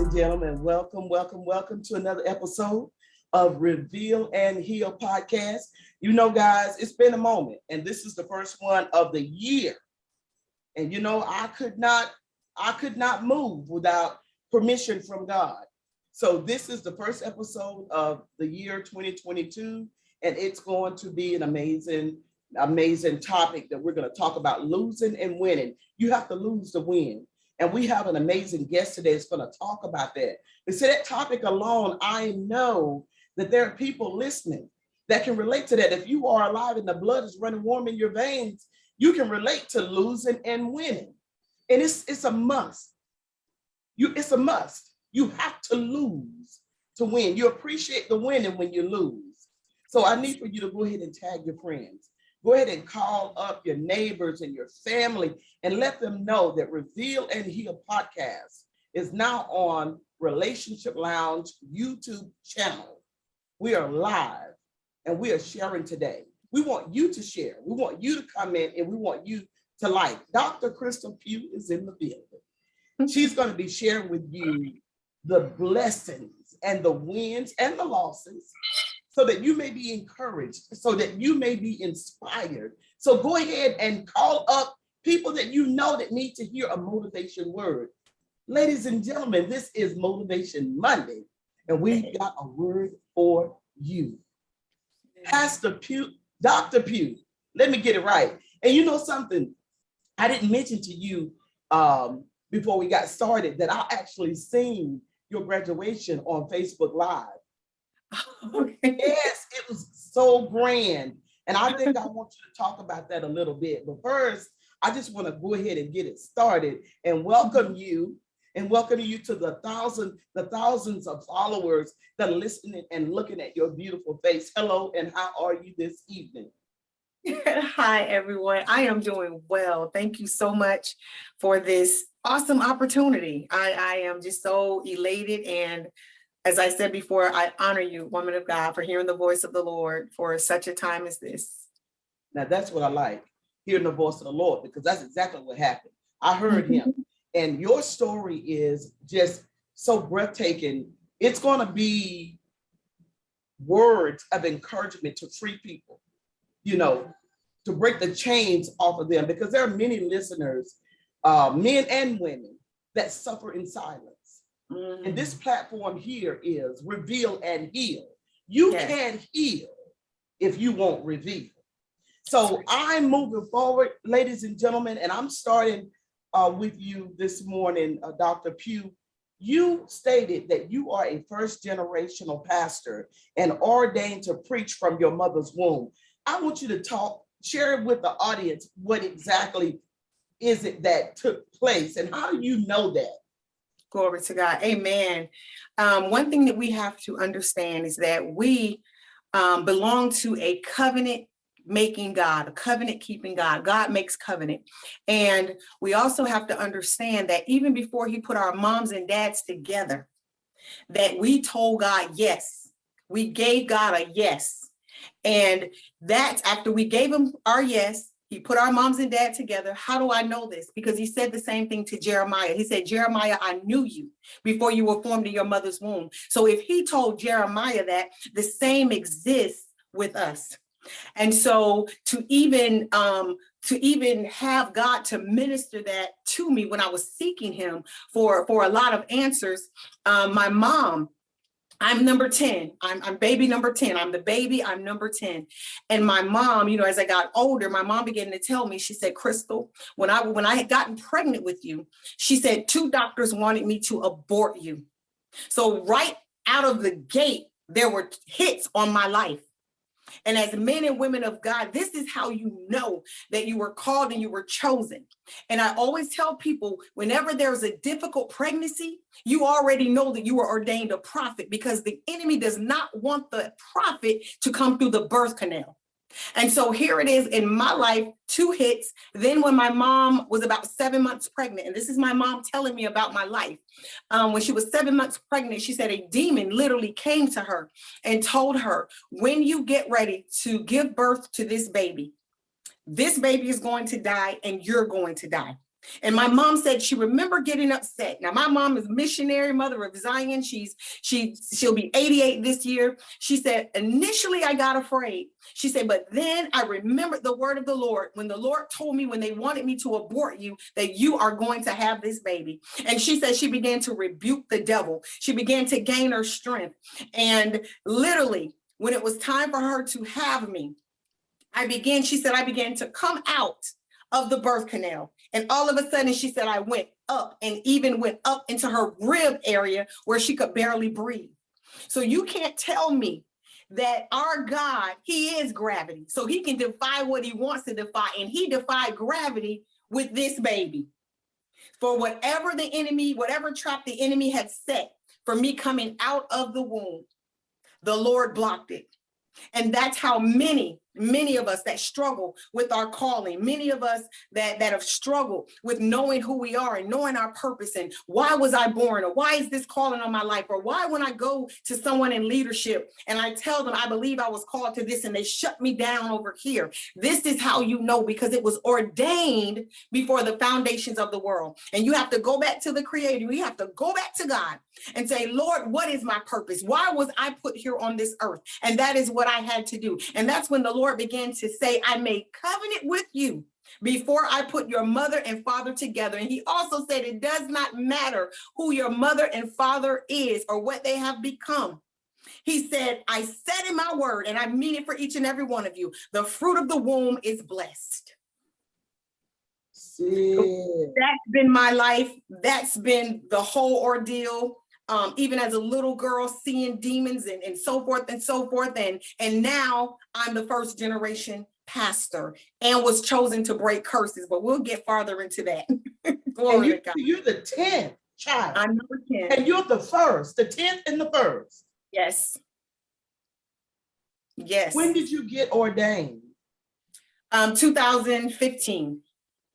and gentlemen, welcome to another episode of Reveal and Heal podcast. You know, guys, it's been a moment, and this is the first one of the year. And you know, I could not move without permission from God. So this is the first episode of the year 2022, and it's going to be an amazing topic that we're going to talk about: losing and winning. You have to lose to win. And we have an amazing guest today that's going to talk about that. And so that topic alone, I know that there are people listening that can relate to that. If you are alive and the blood is running warm in your veins, you can relate to losing and winning. And it's a must. It's a must. You have to lose to win. You appreciate the winning when you lose. So I need for you to go ahead and tag your friends. Go ahead and call up your neighbors and your family and let them know that Reveal and Heal podcast is now on Relationship Lounge YouTube channel. We are live and we are sharing today. We want you to share. We want you to come in and we want you to like. Dr. Crystal Pugh is in the building. She's going to be sharing with you the blessings and the wins and the losses, so that you may be encouraged, so that you may be inspired. So go ahead and call up people that you know that need to hear a motivation word. Ladies and gentlemen, this is Motivation Monday, and we got a word for you. Pastor Pugh, Dr. Pugh, let me get it right. And you know something, I didn't mention to you before we got started that I actually seen your graduation on Facebook Live. Okay. Yes, it was so grand. And I think I want you to talk about that a little bit. But first, I just want to go ahead and get it started and welcome you to the thousands of followers that are listening and looking at your beautiful face. Hello, and how are you this evening? Hi, everyone. I am doing well. Thank you so much for this awesome opportunity. I am just so elated, and as I said before, I honor you, woman of God, for hearing the voice of the Lord for such a time as this. Now, that's what I like, hearing the voice of the Lord, because that's exactly what happened. I heard him, and your story is just so breathtaking. It's going to be words of encouragement to free people, you know, to break the chains off of them, because there are many listeners, men and women, that suffer in silence. And this platform here is Reveal and Heal. You can't heal if you won't reveal. So I'm moving forward, ladies and gentlemen, and I'm starting with you this morning, Dr. Pugh. You stated that you are a first generational pastor and ordained to preach from your mother's womb. I want you to share with the audience what exactly is it that took place and how do you know that? Glory to God. Amen. One thing that we have to understand is that we belong to a covenant making God, a covenant keeping God. God makes covenant. And we also have to understand that even before he put our moms and dads together, that we told God yes. We gave God a yes. And that's after we gave him our yes. He put our moms and dad together. How do I know this? Because he said the same thing to Jeremiah. He said, Jeremiah, I knew you before you were formed in your mother's womb. So if he told Jeremiah that, the same exists with us. And so to even have God to minister that to me when I was seeking him for a lot of answers, my mom, I'm number 10. I'm baby number 10. I'm the baby. I'm number 10. And my mom, you know, as I got older, my mom began to tell me, she said, Crystal, when I had gotten pregnant with you, she said 2 doctors wanted me to abort you. So right out of the gate, there were hits on my life. And as men and women of God, this is how you know that you were called and you were chosen. And I always tell people, whenever there's a difficult pregnancy, you already know that you were ordained a prophet, because the enemy does not want the prophet to come through the birth canal. And so here it is in my life, 2 hits. Then when my mom was about 7 months pregnant, and this is my mom telling me about my life. When she was 7 months pregnant, she said a demon literally came to her and told her, when you get ready to give birth to this baby is going to die and you're going to die. And my mom said she remembered getting upset. Now, my mom is missionary, mother of Zion. She'll be 88 this year. She said, initially I got afraid. She said, but then I remembered the word of the Lord when the Lord told me when they wanted me to abort you, that you are going to have this baby. And she said she began to rebuke the devil. She began to gain her strength. And literally, when it was time for her to have me, I began to come out of the birth canal. And all of a sudden, she said, I went up and even went up into her rib area where she could barely breathe. So you can't tell me that our God, he is gravity. So he can defy what he wants to defy. And he defied gravity with this baby. For whatever trap the enemy had set for me coming out of the womb, the Lord blocked it. And that's how many of us that struggle with our calling, many of us that have struggled with knowing who we are and knowing our purpose and why was I born, or why is this calling on my life, or why when I go to someone in leadership and I tell them I believe I was called to this and they shut me down over here. This is how you know, because it was ordained before the foundations of the world. And you have to go back to the Creator. You have to go back to God and say, Lord, what is my purpose? Why was I put here on this earth? And that is what I had to do. And that's when the Lord began to say, I made covenant with you before I put your mother and father together. And he also said, it does not matter who your mother and father is or what they have become. He said, I said in my word, and I mean it for each and every one of you, the fruit of the womb is blessed. That's been my life. That's been the whole ordeal. Even as a little girl, seeing demons and so forth and so forth. And now I'm the first generation pastor and was chosen to break curses, but we'll get farther into that. Glory to God. You're the 10th child. I'm number 10. And you're the first, the 10th and the first. Yes. Yes. When did you get ordained? 2015.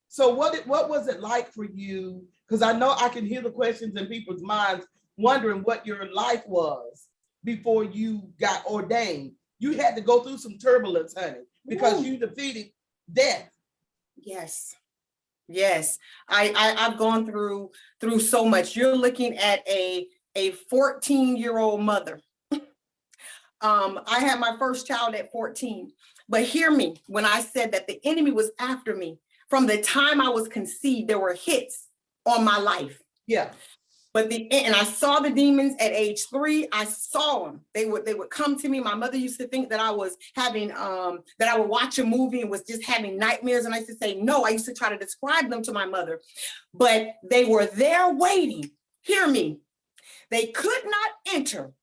So what was it like for you? Because I know I can hear the questions in people's minds, wondering what your life was before you got ordained. You had to go through some turbulence, honey, because you defeated death. Yes. Yes. I've gone through so much. You're looking at a 14-year-old mother. I had my first child at 14, but hear me when I said that the enemy was after me. From the time I was conceived, there were hits on my life. Yeah. And I saw the demons at age 3. I saw them. They would come to me. My mother used to think that I was having, that I would watch a movie and was just having nightmares. And I used to say, no, I used to try to describe them to my mother, but they were there waiting. Hear me. They could not enter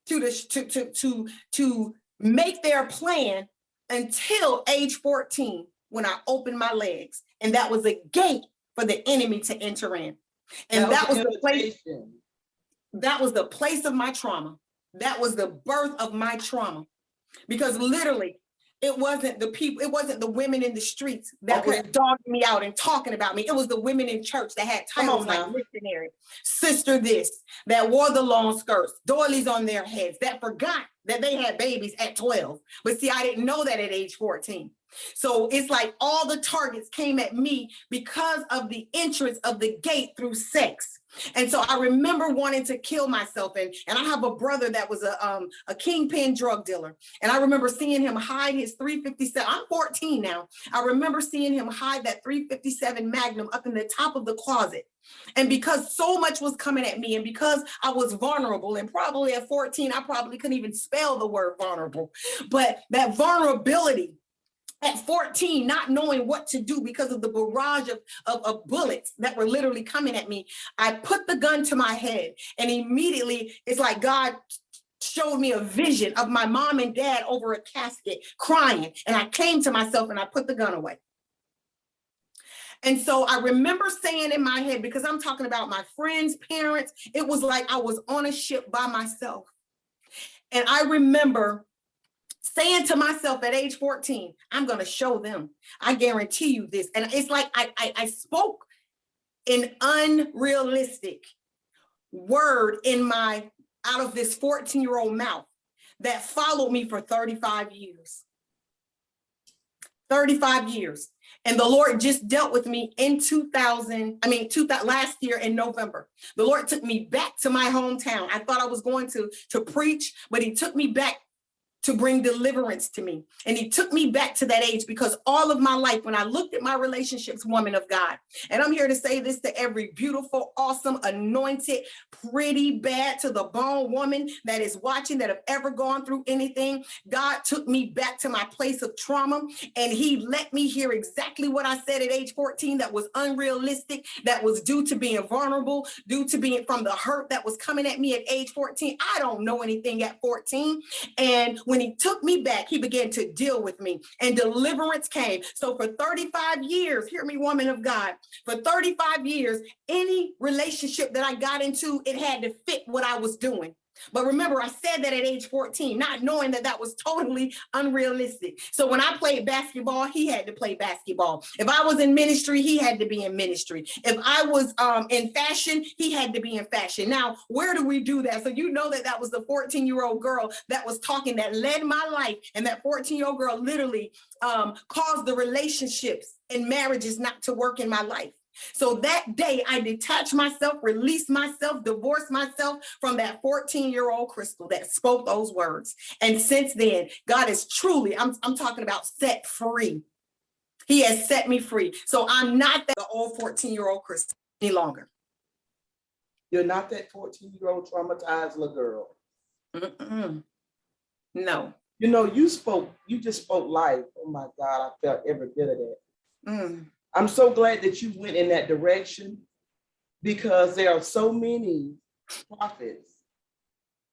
to make their plan until age 14, when I opened my legs. And that was a gate for the enemy to enter in. And that was the place. That was the place of my trauma. That was the birth of my trauma. Because literally, it wasn't the people, it wasn't the women in the streets that were dogging me out and talking about me. It was the women in church that had titles like missionary, sister this, that wore the long skirts, doilies on their heads, that forgot that they had babies at 12. But see, I didn't know that at age 14. So it's like all the targets came at me because of the entrance of the gate through sex. And so I remember wanting to kill myself. And I have a brother that was a kingpin drug dealer. And I remember seeing him hide his 357. I'm 14 now. I remember seeing him hide that 357 Magnum up in the top of the closet. And because so much was coming at me, and because I was vulnerable, and probably at 14, I probably couldn't even spell the word vulnerable, but that vulnerability at 14, not knowing what to do because of the barrage of bullets that were literally coming at me, I put the gun to my head, and immediately it's like God showed me a vision of my mom and dad over a casket crying. And I came to myself and I put the gun away. And so I remember saying in my head, because I'm talking about my friends, parents, it was like I was on a ship by myself. And I remember saying to myself at age 14, I'm going to show them. I guarantee you this. And it's like I spoke an unrealistic word out of this 14-year-old mouth that followed me for 35 years. 35 years. And the Lord just dealt with me in last year in November. The Lord took me back to my hometown. I thought I was going to preach, but he took me back to bring deliverance to me. And he took me back to that age, because all of my life, when I looked at my relationships, woman of God, and I'm here to say this to every beautiful, awesome, anointed, pretty, bad to the bone woman that is watching, that have ever gone through anything. God took me back to my place of trauma, and he let me hear exactly what I said at age 14 that was unrealistic, that was due to being vulnerable, due to being from the hurt that was coming at me at age 14. I don't know anything at 14. And when he took me back, he began to deal with me, and deliverance came. So for 35 years, hear me, woman of God, for 35 years, any relationship that I got into, it had to fit what I was doing. But remember, I said that at age 14, not knowing that that was totally unrealistic. So when I played basketball, he had to play basketball. If I was in ministry, he had to be in ministry. If I was in fashion, he had to be in fashion. Now, where do we do that? So you know that was the 14-year-old girl that was talking, that led my life. And that 14-year-old girl literally caused the relationships and marriages not to work in my life. So that day I detached myself, released myself, divorced myself from that 14-year-old Crystal that spoke those words. And since then, God is truly, I'm talking about set free. He has set me free. So I'm not the old 14-year-old Crystal any longer. You're not that 14-year-old traumatized little girl. Mm-mm. No. You know, you just spoke life. Oh my God, I felt every bit of that. Mm. I'm so glad that you went in that direction, because there are so many prophets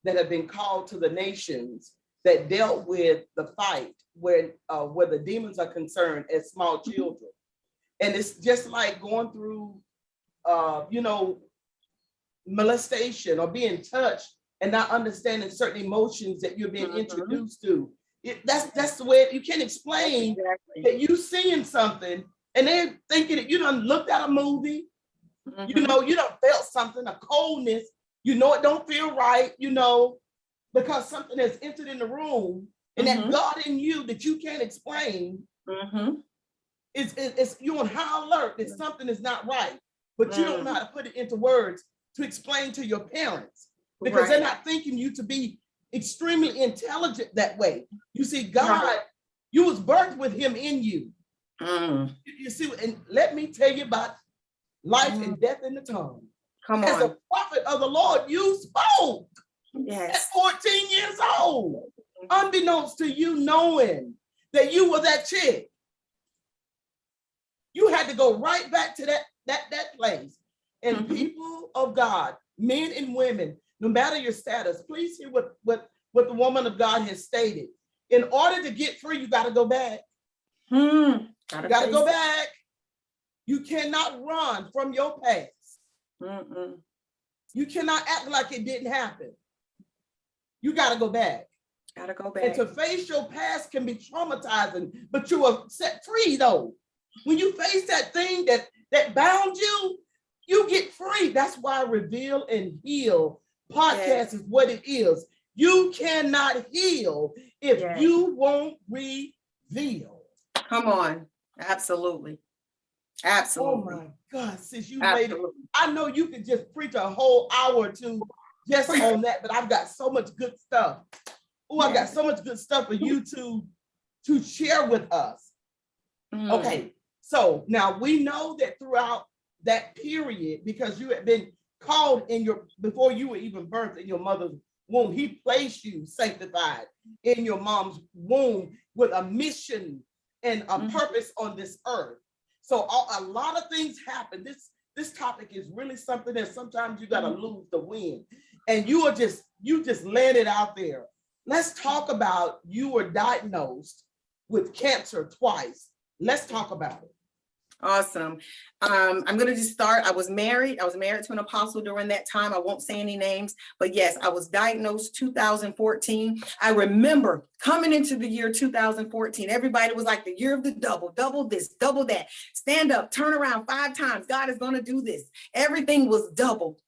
that have been called to the nations that dealt with the fight where the demons are concerned as small children. And it's just like going through, molestation or being touched and not understanding certain emotions that you're being introduced to. That's the way you can't explain that you seeing something and they're thinking that you done looked at a movie, you done felt something, a coldness, it don't feel right, because something has entered in the room, and that God in you that you can't explain, it's you on high alert that something is not right, but you don't know how to put it into words to explain to your parents, because they're not thinking you to be extremely intelligent that way. You see, God, you was birthed with him in you. You see, and let me tell you about life and death in the tongue. As a prophet of the Lord, you spoke at 14 years old, unbeknownst to you, knowing that you were that chick. You had to go right back to that place. And people of God, men and women, no matter your status, please hear what the woman of God has stated. In order to get free, you got to go back. You got to go back. You cannot run from your past. You cannot act like it didn't happen. You got to go back. And to face your past can be traumatizing, but you are set free though. When you face that thing that bound you, you get free. That's why Reveal and Heal podcast is what it is. You cannot heal if you won't reveal. Come on. Absolutely. Absolutely. Oh my God, sis, you made it. I know you could just preach a whole hour or two just on that, but I've got so much good stuff. Oh, I've got so much good stuff for you to share with us. Okay, so now we know that throughout that period, because you had been called before you were even birthed in your mother's womb, he placed you sanctified in your mom's womb with a mission and a purpose on this earth. So a lot of things happen. This topic is really something that sometimes you got to lose the wind, and you just land it out there. Let's talk about, you were diagnosed with cancer twice. Let's talk about it. Awesome. I'm going to just start. I was married to an apostle during that time. I won't say any names, but yes, I was diagnosed 2014. I remember coming into the year 2014, everybody was like, the year of the double this, double that, stand up, turn around 5 times. God is going to do this. Everything was double.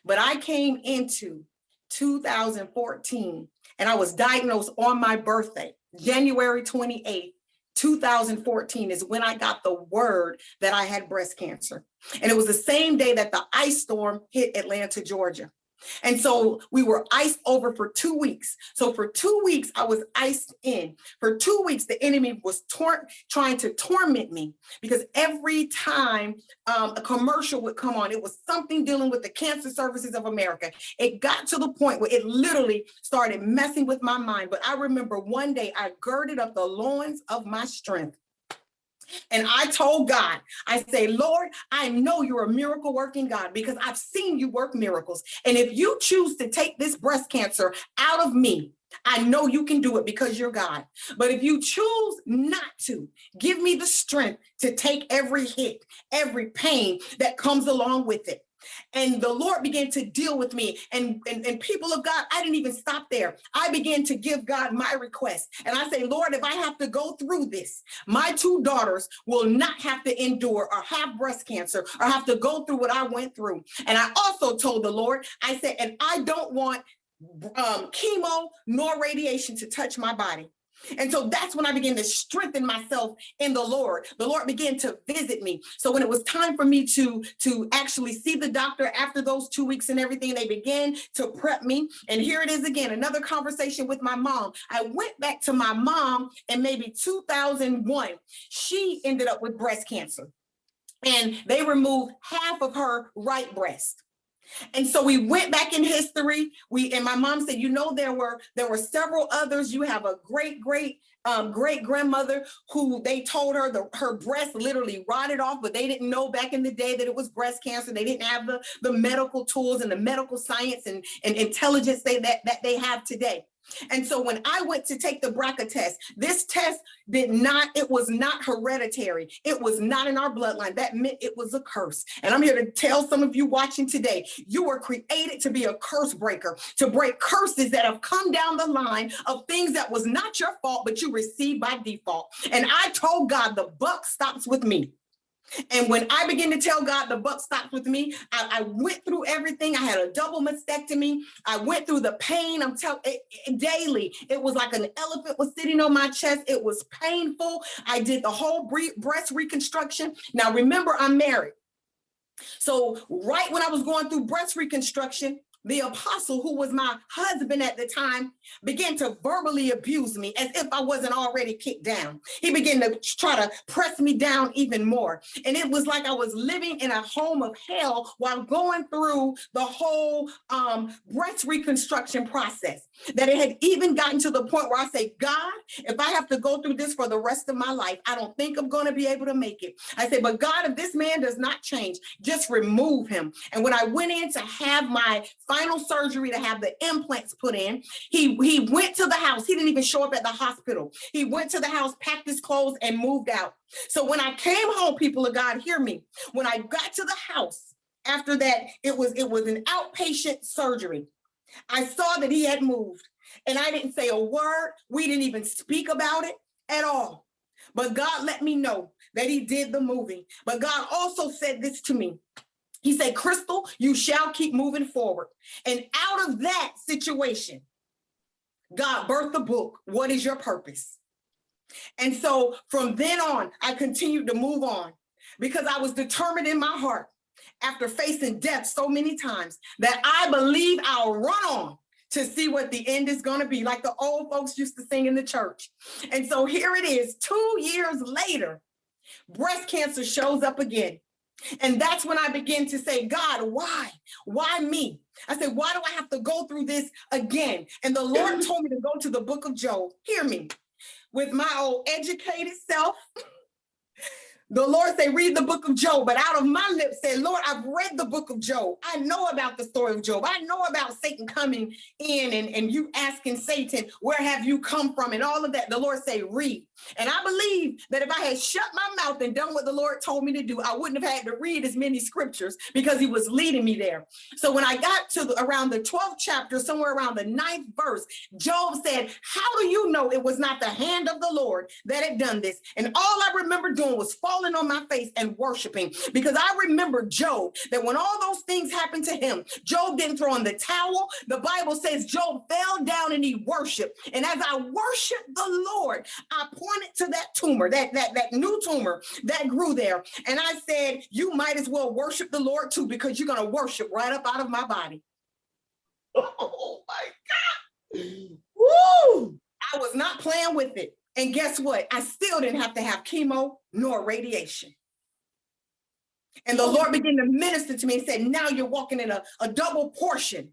But I came into 2014 and I was diagnosed on my birthday, January 28th, 2014 is when I got the word that I had breast cancer. And it was the same day that the ice storm hit Atlanta, Georgia. And so we were iced over for 2 weeks. So for 2 weeks, I was iced in. For 2 weeks, the enemy was trying to torment me, because every time a commercial would come on, it was something dealing with the Cancer Services of America. It got to the point where it literally started messing with my mind. But I remember one day I girded up the loins of my strength. And I told God, I say, Lord, I know you're a miracle working God, because I've seen you work miracles. And if you choose to take this breast cancer out of me, I know you can do it because you're God. But if you choose not to, give me the strength to take every hit, every pain that comes along with it. And the Lord began to deal with me. And people of God, I didn't even stop there. I began to give God my request. And I say, Lord, if I have to go through this, my 2 daughters will not have to endure or have breast cancer or have to go through what I went through. And I also told the Lord, I said, and I don't want chemo nor radiation to touch my body. And so that's when I began to strengthen myself in the Lord. The Lord began to visit me. So when it was time for me to actually see the doctor after those 2 weeks and everything, they began to prep me. And here it is again, another conversation with my mom. I went back to my mom in maybe 2001. She ended up with breast cancer, and they removed half of her right breast. And so we went back in history. And my mom said, you know, there were several others. You have a great grandmother who they told her her breast literally rotted off, but they didn't know back in the day that it was breast cancer. They didn't have the medical tools and the medical science and intelligence that they have today. And so when I went to take the BRCA test, this test it was not hereditary. It was not in our bloodline. That meant it was a curse. And I'm here to tell some of you watching today, you were created to be a curse breaker, to break curses that have come down the line of things that was not your fault, but you received by default. And I told God, the buck stops with me. And when I began to tell God the buck stopped with me, I went through everything. I had a double mastectomy. I went through the pain. I'm telling daily. It was like an elephant was sitting on my chest. It was painful. I did the whole breast reconstruction. Now, remember, I'm married. So right when I was going through breast reconstruction, the apostle, who was my husband at the time, began to verbally abuse me as if I wasn't already kicked down. He began to try to press me down even more. And it was like I was living in a home of hell while going through the whole breast reconstruction process. That it had even gotten to the point where I say, God, if I have to go through this for the rest of my life, I don't think I'm going to be able to make it. I said, but God, if this man does not change, just remove him. And when I went in to have my final surgery to have the implants put in, he went to the house. He didn't even show up at the hospital. He went to the house, packed his clothes, and moved out. So when I came home, people of God, hear me. When I got to the house after that, it was an outpatient surgery. I saw that he had moved, and I didn't say a word. We didn't even speak about it at all. But God let me know that he did the moving. But God also said this to me. He said, Crystal, you shall keep moving forward. And out of that situation, God birthed the book, What is Your Purpose? And so from then on, I continued to move on because I was determined in my heart, after facing death so many times, that I believe I'll run on to see what the end is going to be, like the old folks used to sing in the church. And so here it is, 2 years later, breast cancer shows up again. And that's when I begin to say, God, why? Why me? I said, why do I have to go through this again? And the Lord told me to go to the book of Job. Hear me. With my old educated self, the Lord said, read the book of Job. But out of my lips said, Lord, I've read the book of Job. I know about the story of Job. I know about Satan coming in and you asking Satan, where have you come from? And all of that. The Lord said, read. And I believe that if I had shut my mouth and done what the Lord told me to do, I wouldn't have had to read as many scriptures because he was leading me there. So when I got to around the 12th chapter, somewhere around the 9th verse, Job said, how do you know it was not the hand of the Lord that had done this? And all I remember doing was falling falling on my face and worshiping, because I remember Job, that when all those things happened to him, Job didn't throw in the towel. The Bible says Job fell down and he worshiped. And as I worshiped the Lord, I pointed to that tumor, that new tumor that grew there. And I said, you might as well worship the Lord too, because you're going to worship right up out of my body. Oh my God. Woo! I was not playing with it. And guess what? I still didn't have to have chemo nor radiation. And the Lord began to minister to me and said, now you're walking in a double portion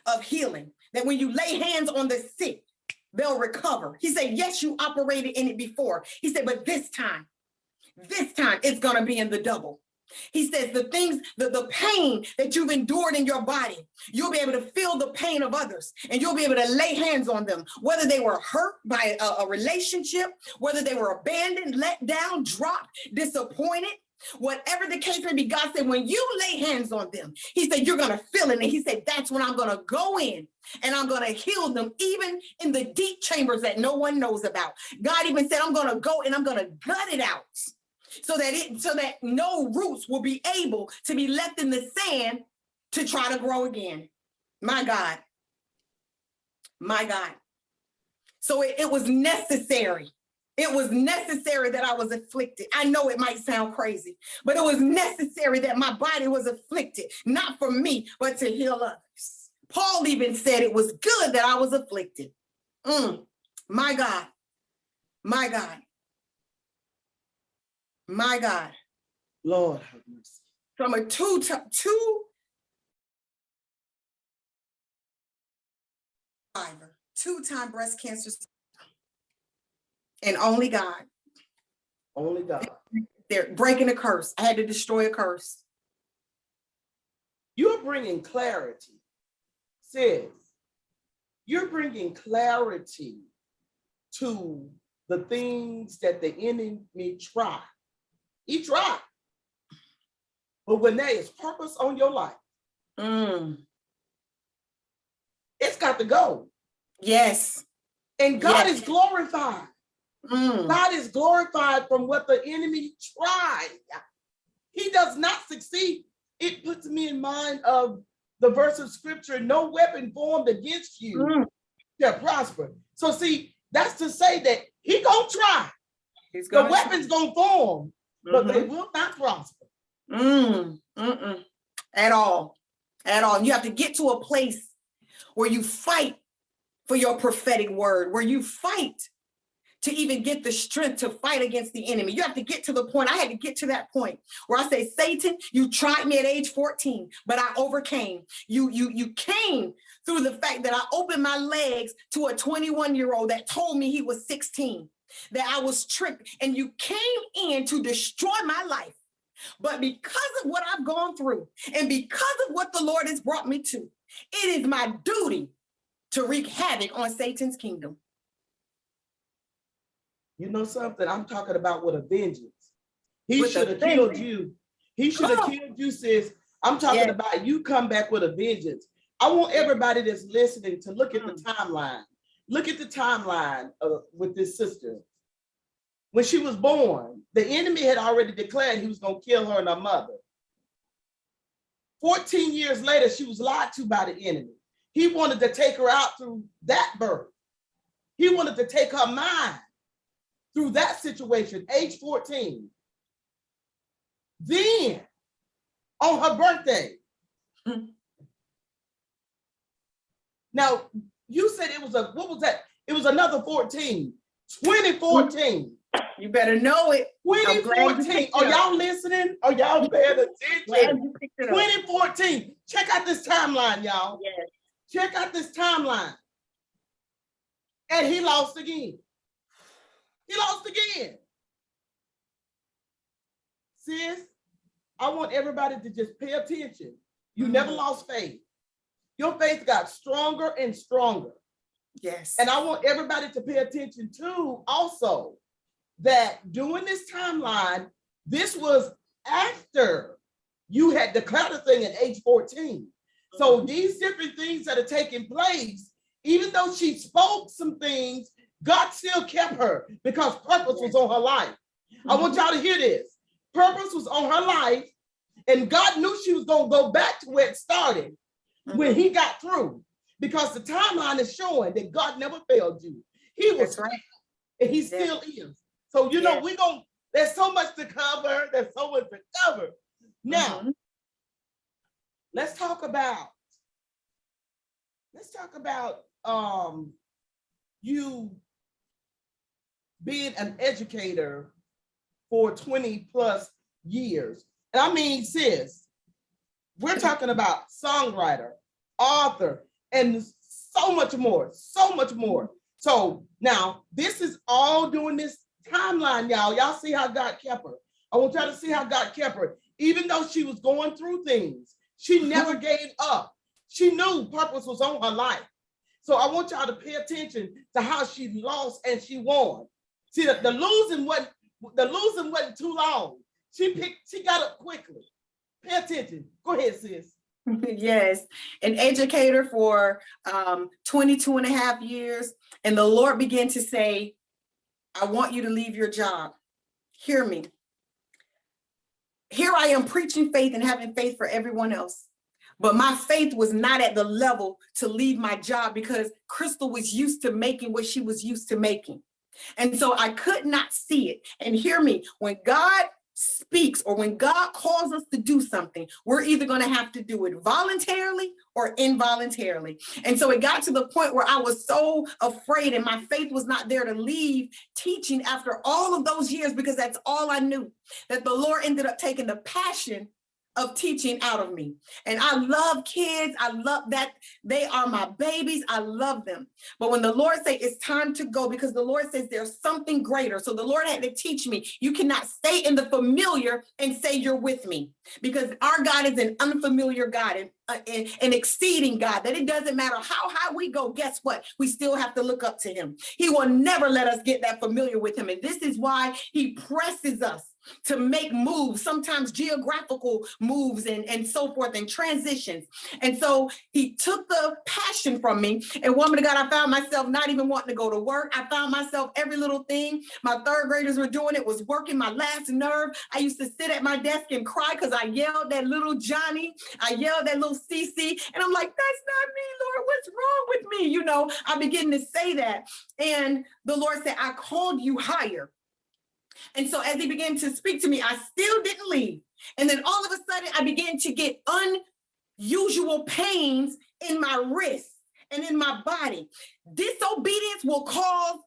of healing, that when you lay hands on the sick, they'll recover. He said, yes, you operated in it before. He said, but this time it's going to be in the double. He says the things, the pain that you've endured in your body, you'll be able to feel the pain of others, and you'll be able to lay hands on them, whether they were hurt by a relationship, whether they were abandoned, let down, dropped, disappointed, whatever the case may be. God said, when you lay hands on them, he said, you're going to feel it. And he said, that's when I'm going to go in and I'm going to heal them, even in the deep chambers that no one knows about. God even said, I'm going to go and I'm going to gut it out, so that no roots will be able to be left in the sand to try to grow again. My God. My God. So it was necessary. It was necessary that I was afflicted. I know it might sound crazy, but it was necessary that my body was afflicted, not for me, but to heal others. Paul even said it was good that I was afflicted. My God. My God. My God. Lord have mercy. From a two-time breast cancer, and only God. Only God. They're breaking a curse. I had to destroy a curse. You're bringing clarity, sis. You're bringing clarity to the things that the enemy tried. He tried. But when there is purpose on your life, it's got to go. Yes. And God is glorified. God is glorified from what the enemy tried. He does not succeed. It puts me in mind of the verse of scripture, no weapon formed against you shall prosper. So see, that's to say that he gonna try. The weapon's gonna form, but they will not prosper. At all. At all. And you have to get to a place where you fight for your prophetic word, where you fight to even get the strength to fight against the enemy. You have to get to the point. I had to get to that point where I say, Satan, you tried me at age 14, but I overcame. You came through the fact that I opened my legs to a 21-year-old that told me he was 16, that I was tricked, and you came in to destroy my life. But because of what I've gone through and because of what the Lord has brought me to, it is my duty to wreak havoc on Satan's kingdom. You know something? I'm talking about with a vengeance. He should have killed you. He should have killed you, sis. I'm talking about you come back with a vengeance. I want everybody that's listening to look at the timeline. Look at the timeline with this sister. When she was born, the enemy had already declared he was going to kill her and her mother. 14 years later, she was lied to by the enemy. He wanted to take her out through that birth. He wanted to take her mind through that situation, age 14. Then, on her birthday. Now, you said it was what was that? It was another 14, 2014. You better know it. 2014. Are y'all listening? Are y'all paying attention? 2014. Check out this timeline, y'all. Yes. Check out this timeline. And he lost again. He lost again. Sis, I want everybody to just pay attention. You never lost faith. Your faith got stronger and stronger. Yes. And I want everybody to pay attention too, also, that during this timeline, this was after you had declared a thing at age 14. So these different things that are taking place, even though she spoke some things, God still kept her because purpose was on her life. I want y'all to hear this. Purpose was on her life, and God knew she was going to go back to where it started when he got through, because the timeline is showing that God never failed you. He was right, and he still is. So, there's so much to cover. There's so much to cover. Now, let's talk about you being an educator for 20 plus years. And I mean, sis, we're talking about songwriter, author, and so much more, so much more. So now this is all during this timeline, y'all. Y'all see how God kept her. I want y'all to see how God kept her. Even though she was going through things, she never gave up. She knew purpose was on her life. So I want y'all to pay attention to how she lost and she won. See, the losing wasn't too long. She got up quickly. Pay attention. Go ahead, sis. Yes, an educator for 22 and a half years. And the Lord began to say, I want you to leave your job. Hear me. Here I am preaching faith and having faith for everyone else. But my faith was not at the level to leave my job, because Crystal was used to making what she was used to making. And so I could not see it. And hear me, when God speaks or when God calls us to do something, we're either going to have to do it voluntarily or involuntarily. And so it got to the point where I was so afraid, and my faith was not there to leave teaching after all of those years, because that's all I knew, that the Lord ended up taking the passion of teaching out of me. And I love kids. I love that. They are my babies. I love them. But when the Lord said it's time to go, because the Lord says there's something greater. So the Lord had to teach me, you cannot stay in the familiar and say you're with me, because our God is an unfamiliar God and an exceeding God, that it doesn't matter how high we go. Guess what? We still have to look up to him. He will never let us get that familiar with him. And this is why he presses us to make moves, sometimes geographical moves and so forth, and transitions. And so he took the passion from me, and woman of God, I found myself not even wanting to go to work. I found myself every little thing my third graders were doing, it was working my last nerve. I used to sit at my desk and cry because I yelled at little Johnny. I yelled at little Cece, and I'm like, that's not me, Lord, what's wrong with me? I begin to say that. And the Lord said, I called you higher. And so as he began to speak to me, I still didn't leave. And then all of a sudden, I began to get unusual pains in my wrists and in my body. Disobedience will cause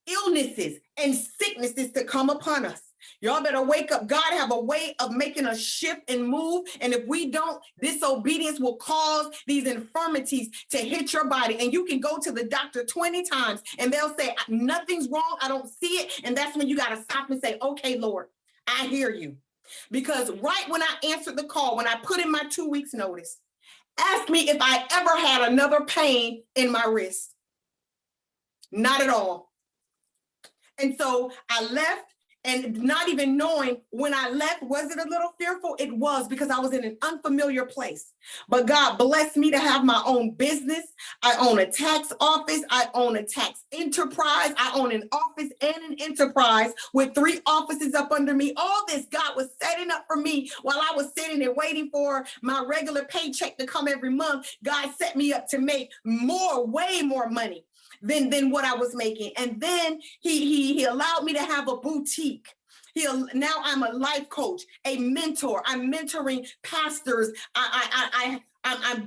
illnesses and sicknesses to come upon us. Y'all better wake up. God have a way of making us shift and move. And if we don't, disobedience will cause these infirmities to hit your body. And you can go to the doctor 20 times and they'll say, nothing's wrong. I don't see it. And that's when you got to stop and say, okay, Lord, I hear you. Because right when I answered the call, when I put in my 2 weeks notice, ask me if I ever had another pain in my wrist. Not at all. And so I left. And not even knowing when I left, was it a little fearful? It was, because I was in an unfamiliar place. But God blessed me to have my own business. I own a tax office. I own a tax enterprise. I own an office and an enterprise with 3 offices up under me. All this God was setting up for me while I was sitting and waiting for my regular paycheck to come every month. God set me up to make way more money than what I was making. And then he allowed me to have a boutique. Now I'm a life coach, a mentor. I'm mentoring pastors. I'm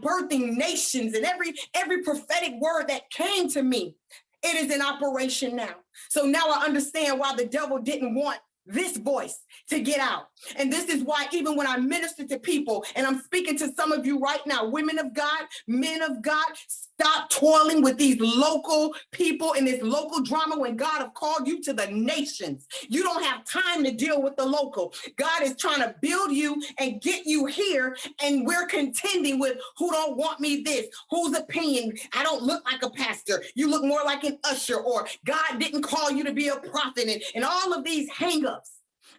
birthing nations, and every prophetic word that came to me, it is in operation now. So now I understand why the devil didn't want this voice to get out. And this is why even when I minister to people, and I'm speaking to some of you right now, women of God, men of God, stop toiling with these local people in this local drama when God have called you to the nations. You don't have time to deal with the local. God is trying to build you and get you here, and we're contending with who don't want me this, whose opinion, I don't look like a pastor, you look more like an usher, or God didn't call you to be a prophet, and all of these hang-ups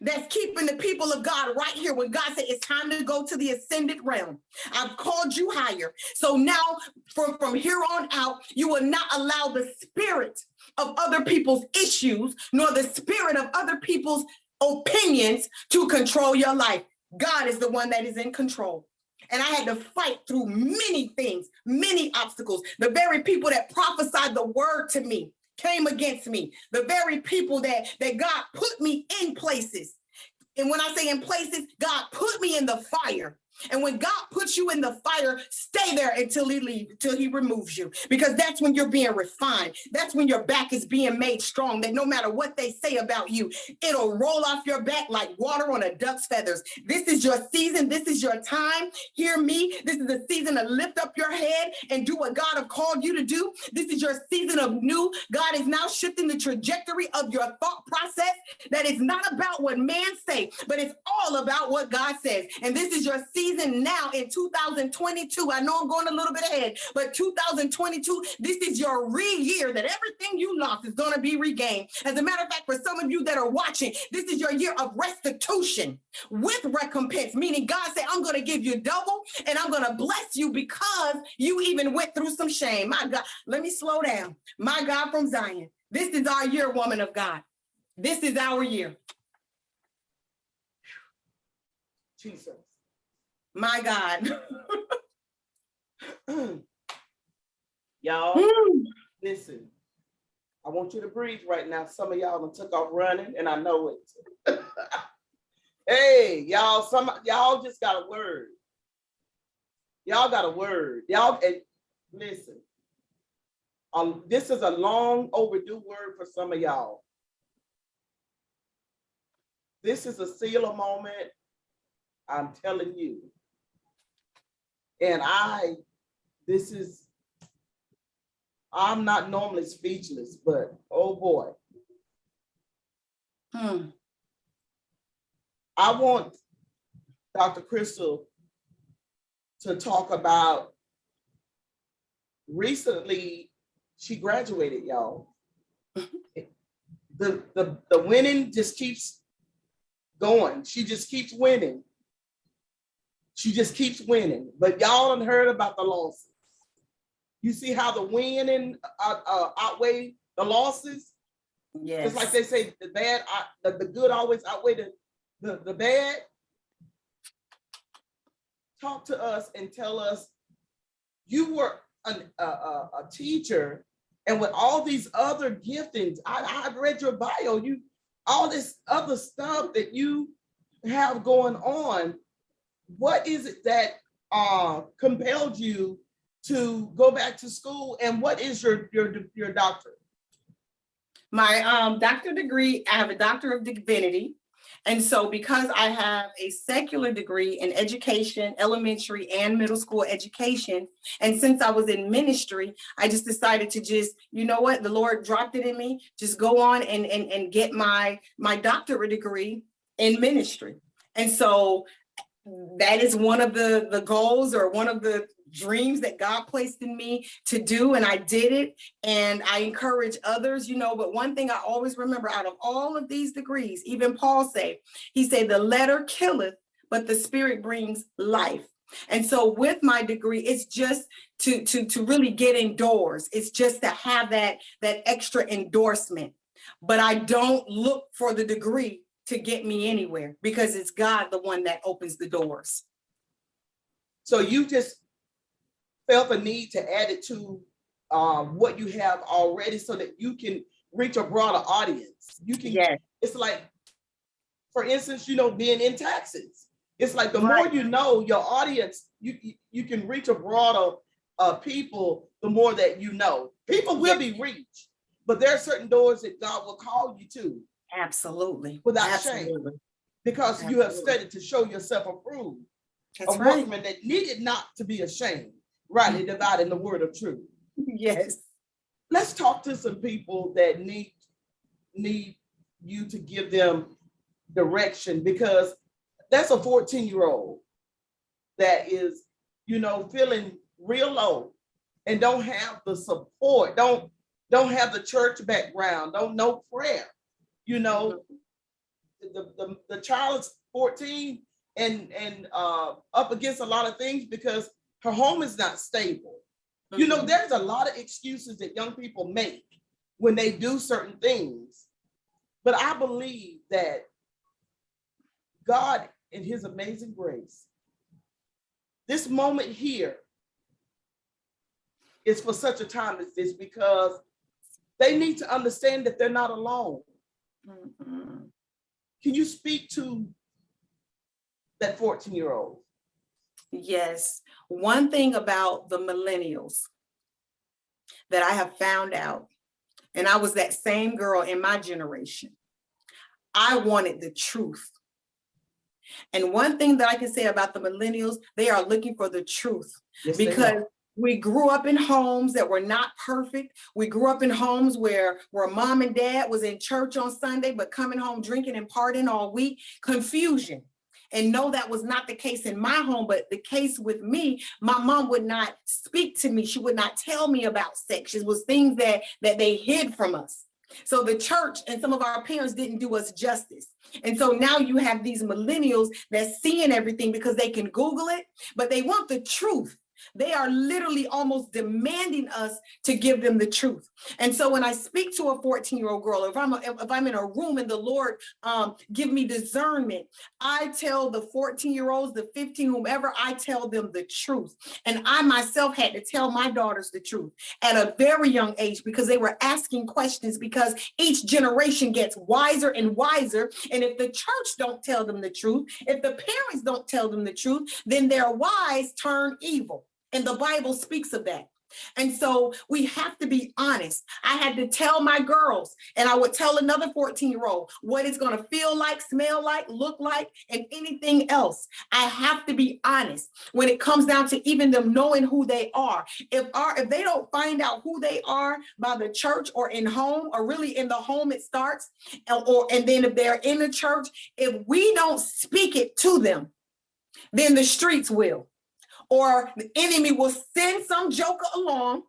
that's keeping the people of God right here when God said it's time to go to the ascended realm. I've called you higher. So now from here on out, you will not allow the spirit of other people's issues, nor the spirit of other people's opinions to control your life. God is the one that is in control. And I had to fight through many things, many obstacles. The very people that prophesied the word to me came against me. The very people that God put me in places. And when I say in places, God put me in the fire. And when God puts you in the fire, stay there until he leaves, until he removes you. Because that's when you're being refined. That's when your back is being made strong, that no matter what they say about you, it'll roll off your back like water on a duck's feathers. This is your season. This is your time. Hear me. This is the season to lift up your head and do what God has called you to do. This is your season of new. God is now shifting the trajectory of your thought process. That is not about what man say, but it's all about what God says. And this is your season now in 2022. I know I'm going a little bit ahead, but 2022, this is your re-year that everything you lost is going to be regained. As a matter of fact, for some of you that are watching, this is your year of restitution with recompense, meaning God said, I'm going to give you double and I'm going to bless you because you even went through some shame. My God, let me slow down. My God from Zion, this is our year, woman of God. This is our year. Jesus. My God. Y'all, listen. I want you to breathe right now. Some of y'all done took off running, and I know it. Hey, y'all just got a word. Y'all got a word. Y'all, and listen. This is a long overdue word for some of y'all. This is a Selah moment. I'm telling you. And I'm not normally speechless, but oh boy. I want Dr. Crystal to talk about recently she graduated, y'all. The winning just keeps going. She just keeps winning. She just keeps winning. But y'all done heard about the losses. You see how the winning outweigh the losses? Yes. It's like they say the good always outweigh the bad. Talk to us and tell us, you were a teacher, and with all these other giftings, I read your bio, all this other stuff that you have going on. What is it that compelled you to go back to school, and what is your doctorate? My doctorate degree, I have a Doctor of Divinity. And so because I have a secular degree in education, elementary and middle school education, and since I was in ministry, I just decided to just, you know what, the Lord dropped it in me, just go on and get my doctorate degree in ministry. And so that is one of the goals, or one of the dreams that God placed in me to do, and I did it. And I encourage others, but one thing I always remember out of all of these degrees, even Paul he said, the letter killeth, but the spirit brings life. And so with my degree, it's just to really get indoors. It's just to have that extra endorsement. But I don't look for the degree to get me anywhere, because it's God, the one that opens the doors. So you just felt a need to add it to what you have already, so that you can reach a broader audience. You can. Yes. It's like, for instance, being in taxes. It's like the more you know your audience, you can reach a broader people. The more that you know, people will be reached, but there are certain doors that God will call you to. Absolutely. Without shame, because you have studied to show yourself approved. That's a workman that needed not to be ashamed, rightly dividing the word of truth. Yes. Let's talk to some people that need you to give them direction, because that's a 14-year-old that is, feeling real low and don't have the support, don't have the church background, don't know prayer. The child is 14 and up against a lot of things because her home is not stable. There's a lot of excuses that young people make when they do certain things. But I believe that God, in his amazing grace, this moment here is for such a time as this, because they need to understand that they're not alone. Mm-hmm. Can you speak to that 14-year-old? Yes. One thing about the millennials that I have found out, and I was that same girl in my generation, I wanted the truth. And one thing that I can say about the millennials, they are looking for the truth. Yes, because we grew up in homes that were not perfect. We grew up in homes where mom and dad was in church on Sunday, but coming home drinking and partying all week. Confusion. And no, that was not the case in my home, but the case with me, my mom would not speak to me. She would not tell me about sex. It was things that they hid from us. So the church and some of our parents didn't do us justice. And so now you have these millennials that's seeing everything because they can Google it, but they want the truth. They are literally almost demanding us to give them the truth. And so when I speak to a 14-year-old girl, if I'm in a room and the Lord give me discernment, I tell the 14-year-olds, the 15, whomever, I tell them the truth. And I myself had to tell my daughters the truth at a very young age because they were asking questions, because each generation gets wiser and wiser. And if the church don't tell them the truth, if the parents don't tell them the truth, then their wise turn evil. And the Bible speaks of that. And so we have to be honest. I had to tell my girls, and I would tell another 14-year-old what it's going to feel like, smell like, look like, and anything else. I have to be honest when it comes down to even them knowing who they are. If they don't find out who they are by the church or in home, or really in the home it starts, and then if they're in the church, if we don't speak it to them, then the streets will. Or the enemy will send some joker along,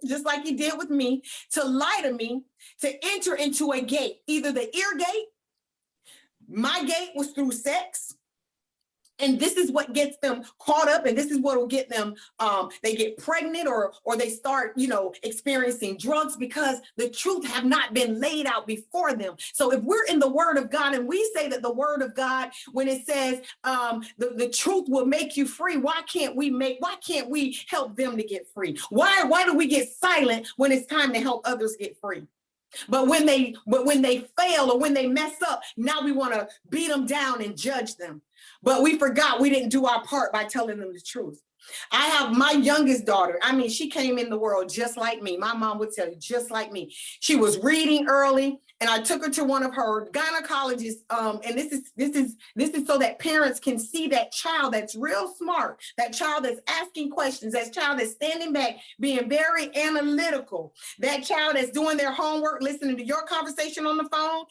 just like he did with me, to lie to me, to enter into a gate, either the ear gate. My gate was through sex. And this is what gets them caught up, and this is what will get them, they get pregnant or they start, experiencing drugs, because the truth have not been laid out before them. So if we're in the word of God and we say that the word of God, when it says the truth will make you free, why can't we help them to get free? Why do we get silent when it's time to help others get free? But when they fail or when they mess up, now we want to beat them down and judge them. But we forgot we didn't do our part by telling them the truth. I have my youngest daughter. I mean, she came in the world just like me. My mom would tell you, just like me. She was reading early, and I took her to one of her gynecologists. And this is so that parents can see that child that's real smart, that child that's asking questions, that child that's standing back, being very analytical, that child that's doing their homework, listening to your conversation on the phone,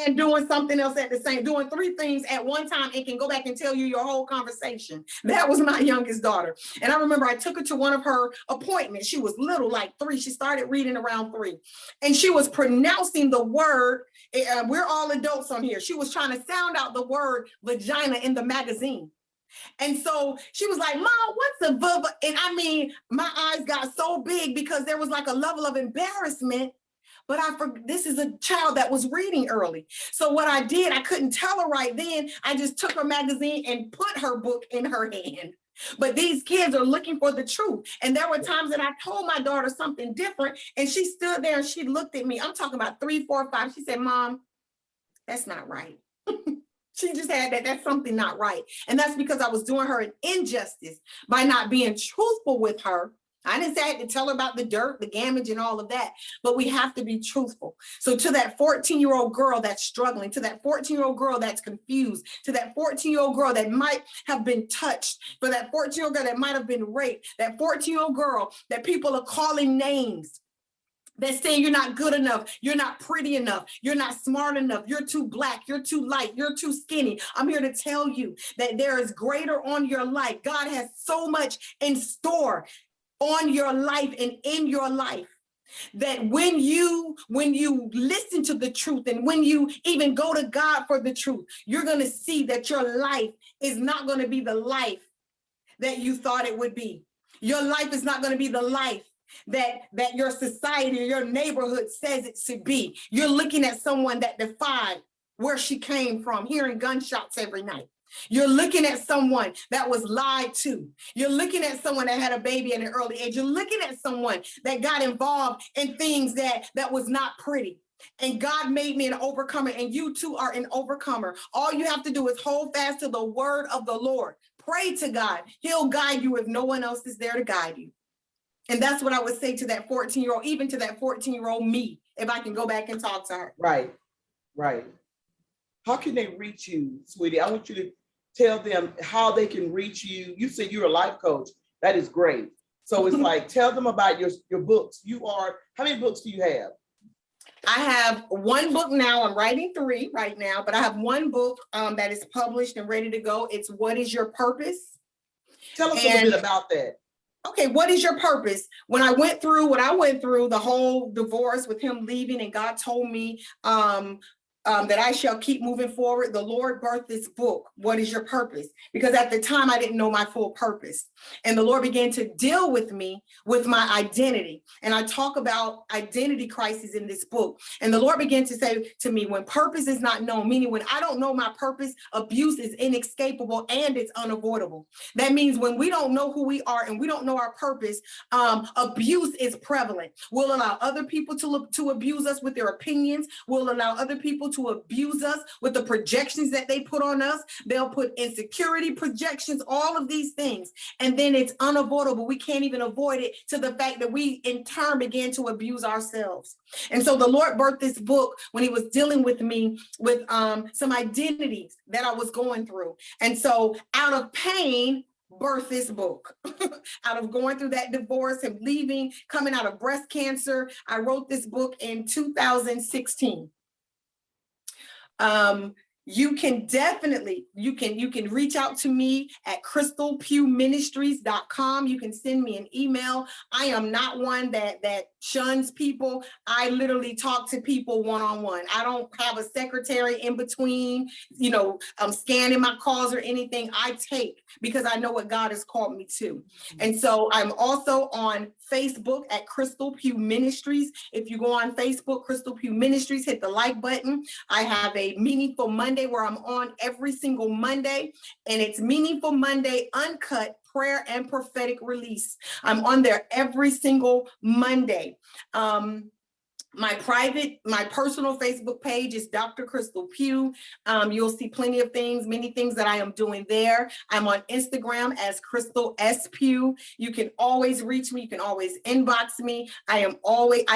and doing something else at the same, doing 3 things at one time, and can go back and tell you your whole conversation. That was my youngest daughter. And I remember I took her to one of her appointments. She was little, like 3. She started reading around 3. And she was pronouncing the word, we're all adults on here. She was trying to sound out the word vagina in the magazine. And so she was like, Mom, what's a vulva? And I mean, my eyes got so big because there was like a level of embarrassment. But this is a child that was reading early. So what I did, I couldn't tell her right then. I just took her magazine and put her book in her hand. But these kids are looking for the truth. And there were times that I told my daughter something different, and she stood there and she looked at me. I'm talking about 3, 4, 5. She said, Mom, that's not right. She just had that's something not right. And that's because I was doing her an injustice by not being truthful with her. I didn't say I had to tell her about the dirt, the damage, and all of that, but we have to be truthful. So to that 14-year-old girl that's struggling, to that 14-year-old girl that's confused, to that 14-year-old girl that might have been touched, for that 14-year-old girl that might have been raped, that 14-year-old girl that people are calling names, that's saying you're not good enough, you're not pretty enough, you're not smart enough, you're too black, you're too light, you're too skinny. I'm here to tell you that there is greater on your life. God has so much in store on your life and in your life, that when you listen to the truth, and when you even go to God for the truth, you're going to see that your life is not going to be the life that you thought it would be. Your life is not going to be the life that your society or your neighborhood says it should be. You're looking at someone that defied where she came from, hearing gunshots every night. You're looking at someone that was lied to. You're looking at someone that had a baby at an early age. You're looking at someone that got involved in things that was not pretty. And God made me an overcomer, and you too are an overcomer. All you have to do is hold fast to the word of the Lord. Pray to God. He'll guide you if no one else is there to guide you. And that's what I would say to that 14-year-old, even to that 14-year-old me, if I can go back and talk to her. Right, right. How can they reach you, sweetie? I want you to tell them how they can reach you. You said you're a life coach. That is great. So it's like, tell them about your books. How many books do you have? I have one book now. I'm writing 3 right now, but I have one book that is published and ready to go. It's What is Your Purpose? Tell us a little bit about that. Okay, what is your purpose? When I went through what I went through, the whole divorce with him leaving, and God told me that I shall keep moving forward, the Lord birthed this book, What is Your Purpose? Because at the time I didn't know my full purpose. And the Lord began to deal with me with my identity. And I talk about identity crisis in this book. And the Lord began to say to me, when purpose is not known, meaning when I don't know my purpose, abuse is inescapable and it's unavoidable. That means when we don't know who we are and we don't know our purpose, abuse is prevalent. We'll allow other people to abuse us with their opinions. We'll allow other people to abuse us with the projections that they put on us. They'll put insecurity projections, all of these things. And then it's unavoidable. We can't even avoid it, to the fact that we in turn began to abuse ourselves. And so the Lord birthed this book when he was dealing with me with some identities that I was going through. And so out of pain, birth this book. Out of going through that divorce, him leaving, coming out of breast cancer, I wrote this book in 2016. You can definitely, you can reach out to me at crystalpughministries.com. You can send me an email. I am not one that shuns people. I literally talk to people one-on-one. I don't have a secretary in between, I'm scanning my calls or anything. I take, because I know what God has called me to. And so I'm also on Facebook at Crystal Pugh Ministries. If you go on Facebook, Crystal Pugh Ministries, hit the like button. I have a Meaningful Monday where I'm on every single Monday, and it's Meaningful Monday Uncut Prayer and Prophetic Release. I'm on there every single Monday. My personal Facebook page is Dr. Crystal Pugh. You'll see plenty of things, many things that I am doing there. I'm on Instagram as Crystal S. Pugh. You can always reach me. You can always inbox me. I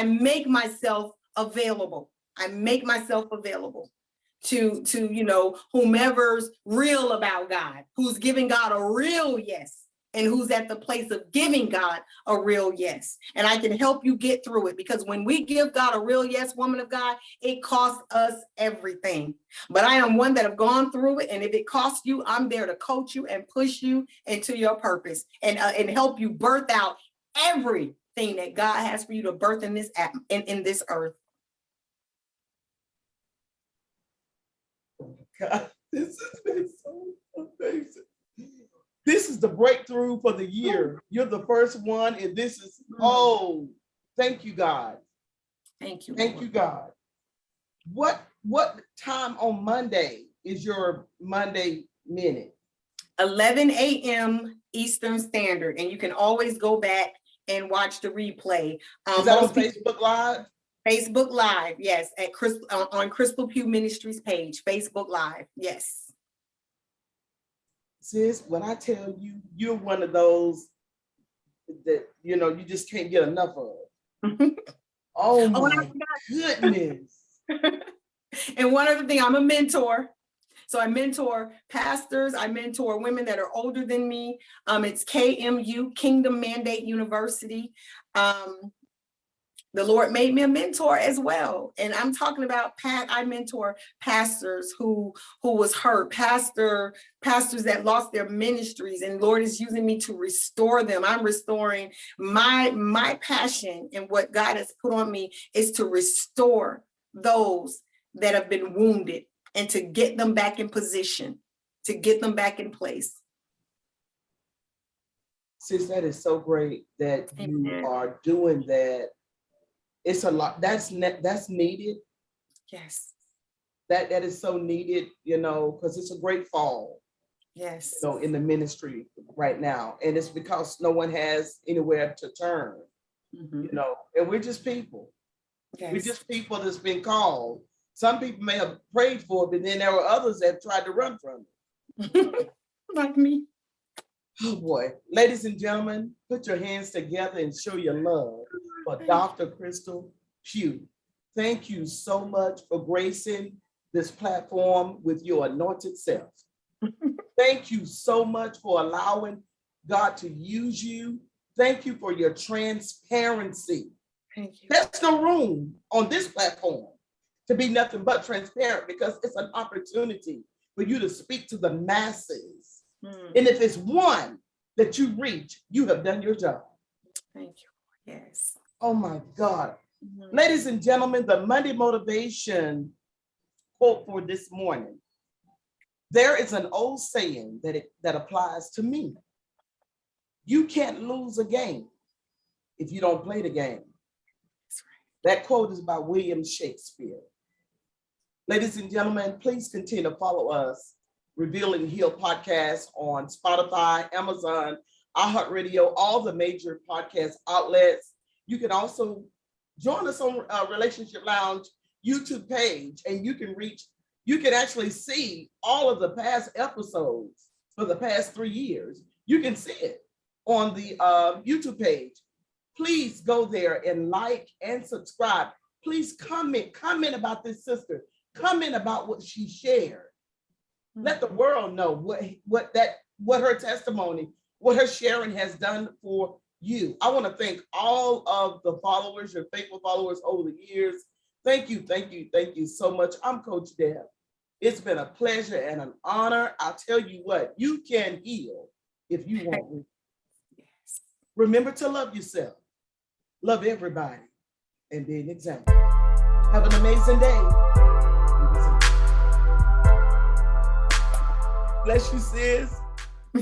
make myself available. I make myself available to whomever's real about God, who's giving God a real yes, and who's at the place of giving God a real yes. And I can help you get through it, because when we give God a real yes, woman of God, it costs us everything. But I am one that have gone through it. And if it costs you, I'm there to coach you and push you into your purpose and help you birth out everything that God has for you to birth in this earth. God, this has been so amazing. This is the breakthrough for the year. You're the first one, and this is, thank you, God. Thank you. Thank you, God. What time on Monday is your Monday minute? 11 a.m. Eastern Standard, and you can always go back and watch the replay. Is that on Facebook Live? Facebook Live, yes, on Crystal Pugh Ministries page, Facebook Live, yes. Sis, when I tell you, you're one of those that, you just can't get enough of. Oh my goodness. And one other thing, I'm a mentor. So I mentor pastors, I mentor women that are older than me. It's KMU, Kingdom Mandate University. The Lord made me a mentor as well. And I'm talking about I mentor pastors who was hurt, pastors that lost their ministries, and Lord is using me to restore them. I'm restoring my passion, and what God has put on me is to restore those that have been wounded and to get them back in position, to get them back in place. Sis, that is so great that you are doing that. It's a lot that's needed. Yes. That is so needed, because it's a great fall, Yes. in the ministry right now. And it's because no one has anywhere to turn, Mhm. and we're just people. We're Yes. just people that's been called. Some people may have prayed for it, but then there were others that tried to run from it. Like me. Oh boy. Ladies and gentlemen, put your hands together and show your love for Dr. Crystal Pugh. Thank you so much for gracing this platform with your anointed self. Thank you so much for allowing God to use you. Thank you for your transparency. Thank you. There's no room on this platform to be nothing but transparent, because it's an opportunity for you to speak to the masses. And if it's one that you reach, you have done your job. Thank you. Yes. Oh my God. Ladies and gentlemen, the Monday motivation quote for this morning. There is an old saying that applies to me. You can't lose a game if you don't play the game. That quote is by William Shakespeare. Ladies and gentlemen, please continue to follow us, Reveal and Heal podcast on Spotify, Amazon, iHeartRadio, all the major podcast outlets. You can also join us on Relationship Lounge YouTube page, and you can actually see all of the past episodes for the past 3 years. You can see it on the YouTube page. Please go there and like and subscribe. Please comment about this sister. Comment about what she shared. Let the world know what her testimony, what her sharing has done for you. I want to thank all of the followers, your faithful followers over the years. Thank you so much. I'm Coach Debb. It's been a pleasure and an honor. I'll tell you what, you can heal if you want. Yes. Remember to love yourself, love everybody, and be an example. Have an amazing day. Bless you, sis.